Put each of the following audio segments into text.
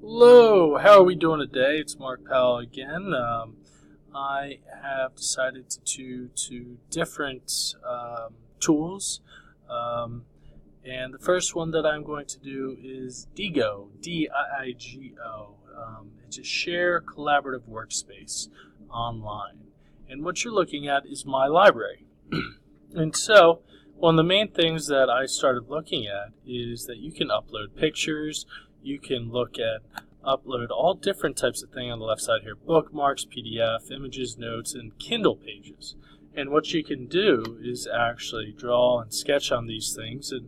Hello, how are we doing today? It's Mark Powell again. I have decided to do two different tools, um, and the first one that I'm going to do is Diigo, Diigo. It's a share collaborative workspace online, and what you're looking at is my library. And so, one of the main things that I started looking at is that you can upload pictures. You can look at upload all different types of things on the left side here: bookmarks, PDF, images, notes, and Kindle pages. And what you can do is actually draw and sketch on these things, and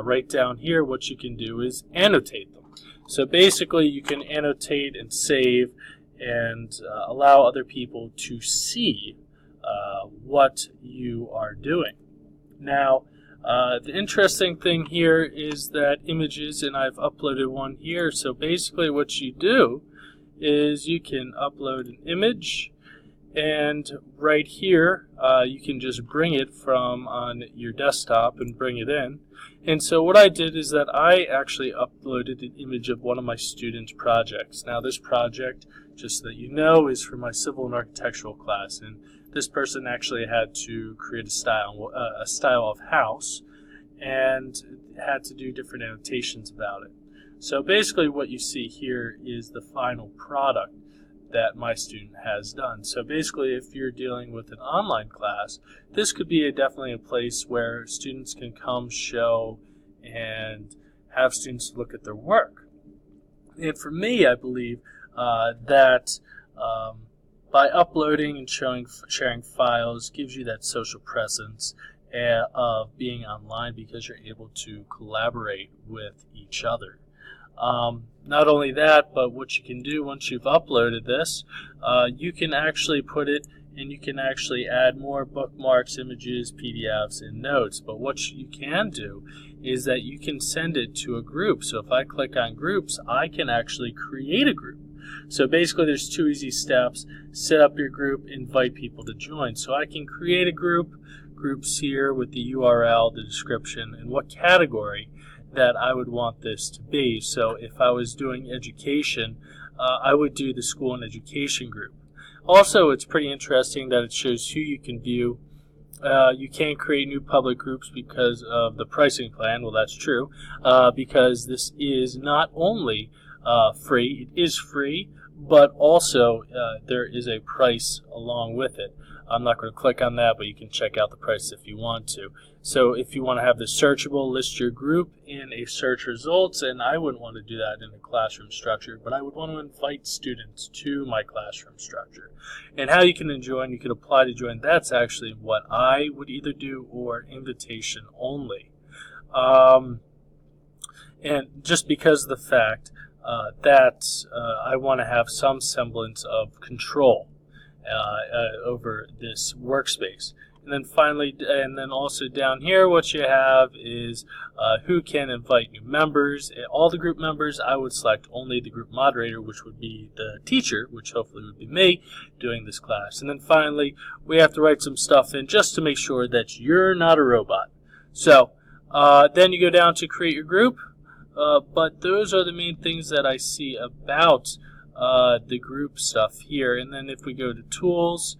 right down here what you can do is annotate them. So basically you can annotate and save and allow other people to see what you are doing. Now, the interesting thing here is that images, and I've uploaded one here. So basically what you do is you can upload an image, and right here you can just bring it from on your desktop and bring it in. And so what I did is that I actually uploaded an image of one of my students' projects. Now this project, just so that you know, is for my civil and architectural class, and this person actually had to create a style of house, and had to do different annotations about it. So basically what you see here is the final product that my student has done. So basically, if you're dealing with an online class, this could be definitely a place where students can come, show, and have students look at their work. And for me, I believe that by uploading and sharing files gives you that social presence of being online, because you're able to collaborate with each other. Not only that, but what you can do once you've uploaded this, you can actually put it, and you can actually add more bookmarks, images, PDFs, and notes. But what you can do is that you can send it to a group. So if I click on groups, I can actually create a group. So basically there's two easy steps: set up your group, invite people to join. So I can create a groups here with the URL, the description, and what category that I would want this to be. So if I was doing education, I would do the school and education group. Also, it's pretty interesting that it shows who you can view. You can't create new public groups because of the pricing plan. Well, that's true, because this is not only free, it is free, but also there is a price along with it. I'm not going to click on that, but you can check out the price if you want to. So if you want to have this searchable, list your group in a search results, and I wouldn't want to do that in a classroom structure, but I would want to invite students to my classroom structure. And how you can join, you can apply to join, that's actually what I would either do, or invitation only. And just because of the fact that I want to have some semblance of control over this workspace. And then finally, and then also down here, what you have is who can invite new members. All the group members, I would select only the group moderator, which would be the teacher, which hopefully would be me doing this class. And then finally, we have to write some stuff in just to make sure that you're not a robot. So then you go down to create your group. But those are the main things that I see about the group stuff here. And then if we go to tools,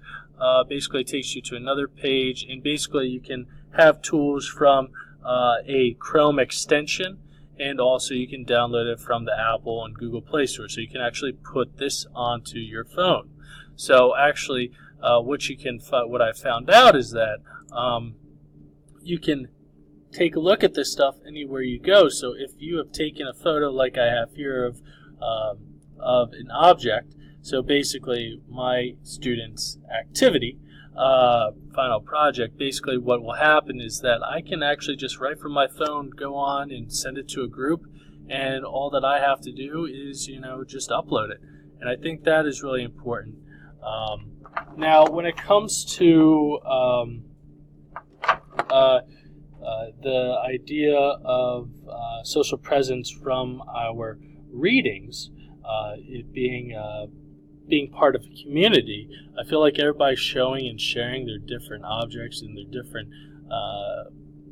basically it takes you to another page, and basically you can have tools from a Chrome extension, and also you can download it from the Apple and Google Play Store. So you can actually put this onto your phone. So actually what I found out is that you can take a look at this stuff anywhere you go. So if you have taken a photo like I have here of an object, so basically my student's activity, final project, basically what will happen is that I can actually just right from my phone go on and send it to a group, and all that I have to do is, just upload it. And I think that is really important. Now when it comes to the idea of social presence from our readings, it being part of a community, I feel like everybody's showing and sharing their different objects and their different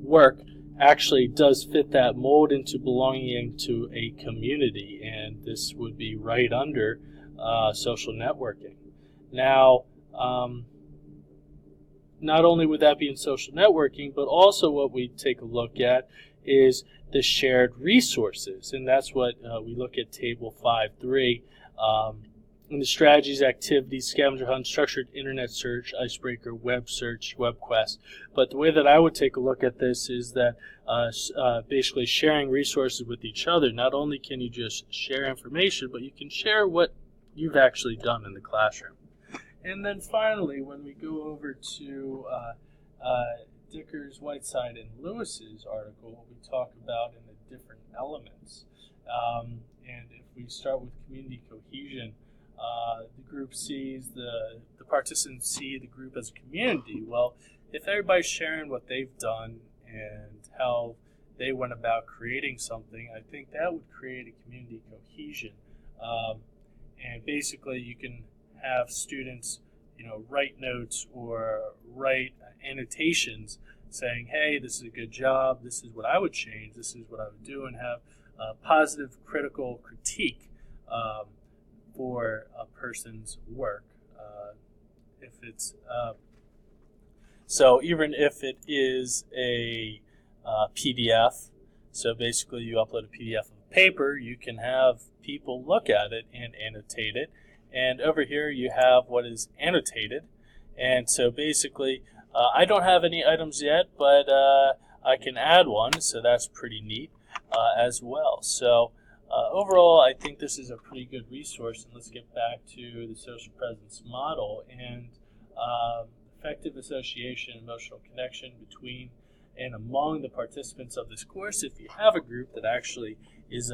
work actually does fit that mold into belonging into a community, and this would be right under social networking. Now, not only would that be in social networking, but also what we take a look at is the shared resources, and that's what we look at table 5.3. In the strategies, activities, scavenger hunt, structured internet search, icebreaker, web search, web quest. But the way that I would take a look at this is that basically sharing resources with each other. Not only can you just share information, but you can share what you've actually done in the classroom. And then finally, when we go over to Dickers, Whiteside, and Lewis's article, we talk about in the different elements. And if we start with community cohesion, the group sees the participants see the group as a community. Well, if everybody's sharing what they've done and how they went about creating something, I think that would create a community cohesion. And basically, you can have students, write notes or write annotations saying, "Hey, this is a good job. This is what I would change. This is what I would do," and have positive, critical critique for a person's work. If it's so, even if it is a PDF, so basically you upload a PDF of a paper, you can have people look at it and annotate it. And over here you have what is annotated. And so basically, I don't have any items yet, but I can add one, so that's pretty neat as well. So overall, I think this is a pretty good resource. And let's get back to the social presence model and effective association, emotional connection between and among the participants of this course. If you have a group that actually is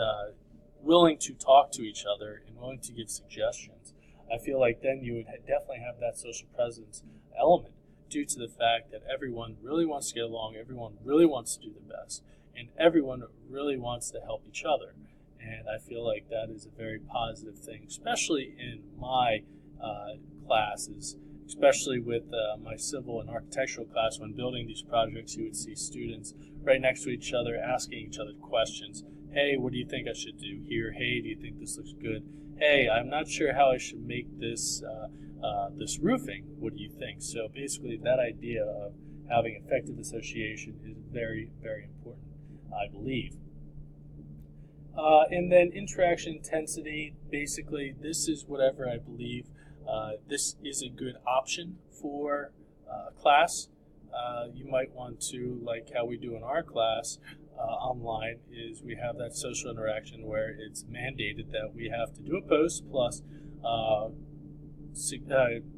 willing to talk to each other and willing to give suggestions, I feel like then you would definitely have that social presence element, due to the fact that everyone really wants to get along, everyone really wants to do the best, and everyone really wants to help each other. And I feel like that is a very positive thing, especially in my classes, especially with my civil and architectural class. When building these projects, you would see students right next to each other asking each other questions. Hey, what do you think I should do here? Hey, do you think this looks good? Hey, I'm not sure how I should make this this roofing. What do you think? So basically, that idea of having effective association is very, very important, I believe. And then interaction intensity, basically, this is whatever I believe this is a good option for a class. You might want to, like how we do in our class online, is we have that social interaction where it's mandated that we have to do a post plus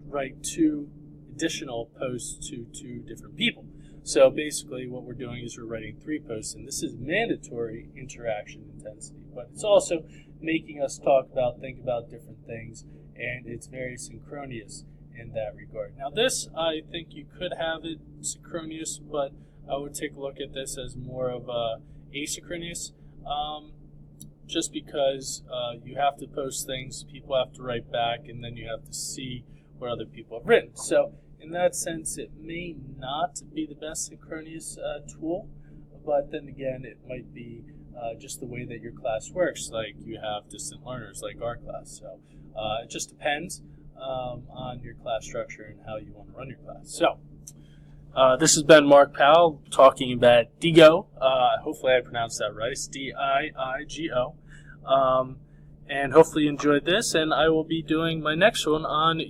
write 2 additional posts to 2 different people. So basically what we're doing is we're writing 3 posts, and this is mandatory interaction intensity, but it's also making us talk about, think about different things, and it's very synchronous in that regard. Now this, I think you could have it synchronous, but I would take a look at this as more of a asynchronous, just because you have to post things, people have to write back, and then you have to see what other people have written. So in that sense, it may not be the best synchronous tool, but then again, it might be just the way that your class works. Like you have distant learners like our class. So it just depends on your class structure and how you want to run your class. So this has been Mark Powell talking about Diigo. Hopefully I pronounced that right. It's Diigo. And hopefully you enjoyed this, and I will be doing my next one on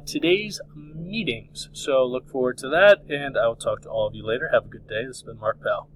today's meetings. So look forward to that, and I will talk to all of you later. Have a good day. This has been Mark Powell.